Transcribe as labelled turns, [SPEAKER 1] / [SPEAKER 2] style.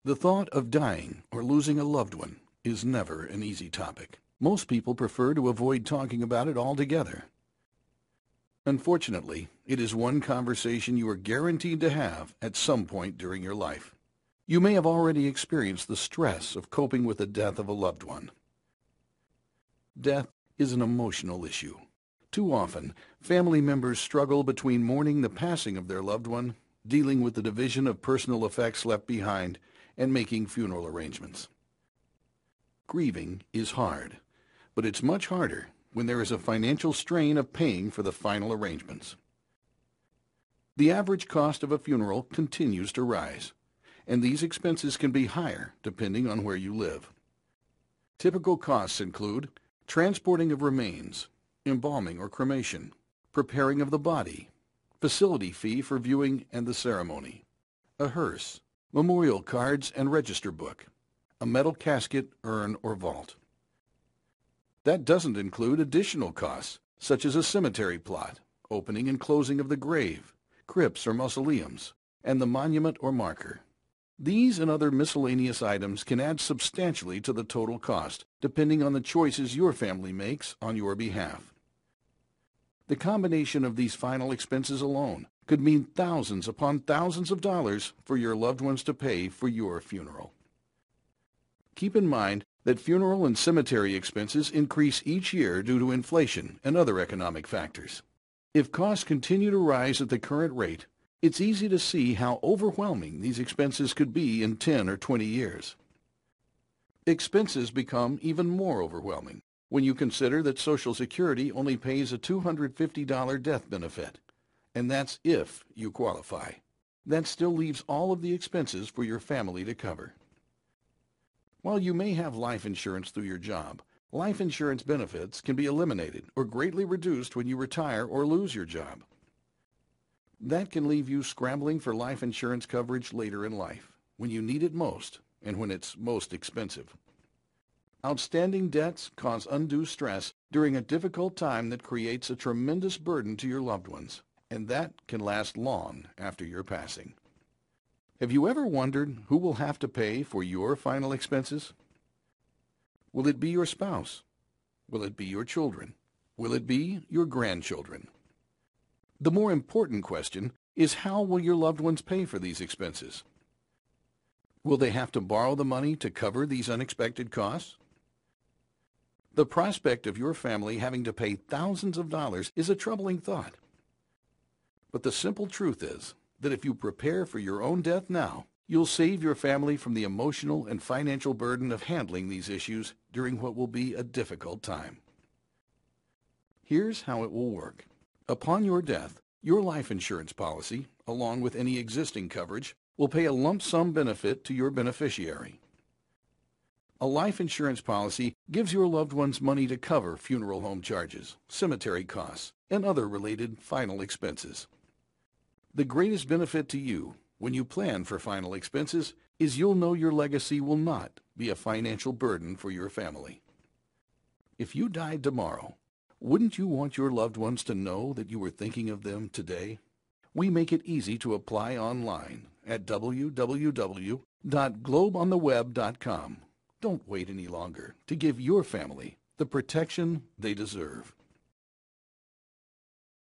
[SPEAKER 1] The thought of dying or losing a loved one is never an easy topic. Most people prefer to avoid talking about it altogether. Unfortunately, it is one conversation you are guaranteed to have at some point during your life. You may have already experienced the stress of coping with the death of a loved one. Death is an emotional issue. Too often, family members struggle between mourning the passing of their loved one, dealing with the division of personal effects left behind, and making funeral arrangements. Grieving is hard, but it's much harder when there is a financial strain of paying for the final arrangements. The average cost of a funeral continues to rise, and these expenses can be higher depending on where you live. Typical costs include transporting of remains, embalming or cremation, preparing of the body, facility fee for viewing and the ceremony, a hearse, memorial cards and register book, a metal casket, urn, or vault. That doesn't include additional costs, such as a cemetery plot, opening and closing of the grave, crypts or mausoleums, and the monument or marker. These and other miscellaneous items can add substantially to the total cost, depending on the choices your family makes on your behalf. The combination of these final expenses alone could mean thousands upon thousands of dollars for your loved ones to pay for your funeral. Keep in mind that funeral and cemetery expenses increase each year due to inflation and other economic factors. If costs continue to rise at the current rate, it's easy to see how overwhelming these expenses could be in 10 or 20 years. Expenses become even more overwhelming when you consider that Social Security only pays a $250 death benefit, and that's if you qualify. That still leaves all of the expenses for your family to cover. While you may have life insurance through your job, life insurance benefits can be eliminated or greatly reduced when you retire or lose your job. That can leave you scrambling for life insurance coverage later in life, when you need it most and when it's most expensive. Outstanding debts cause undue stress during a difficult time that creates a tremendous burden to your loved ones, and that can last long after your passing. Have you ever wondered who will have to pay for your final expenses? Will it be your spouse? Will it be your children? Will it be your grandchildren? The more important question is, how will your loved ones pay for these expenses? Will they have to borrow the money to cover these unexpected costs? The prospect of your family having to pay thousands of dollars is a troubling thought. But the simple truth is that if you prepare for your own death now, you'll save your family from the emotional and financial burden of handling these issues during what will be a difficult time. Here's how it will work. Upon your death, your life insurance policy, along with any existing coverage, will pay a lump sum benefit to your beneficiary. A life insurance policy gives your loved ones money to cover funeral home charges, cemetery costs, and other related final expenses. The greatest benefit to you when you plan for final expenses is you'll know your legacy will not be a financial burden for your family. If you died tomorrow, wouldn't you want your loved ones to know that you were thinking of them today? We make it easy to apply online at www.globeontheweb.com. Don't wait any longer to give your family the protection they deserve.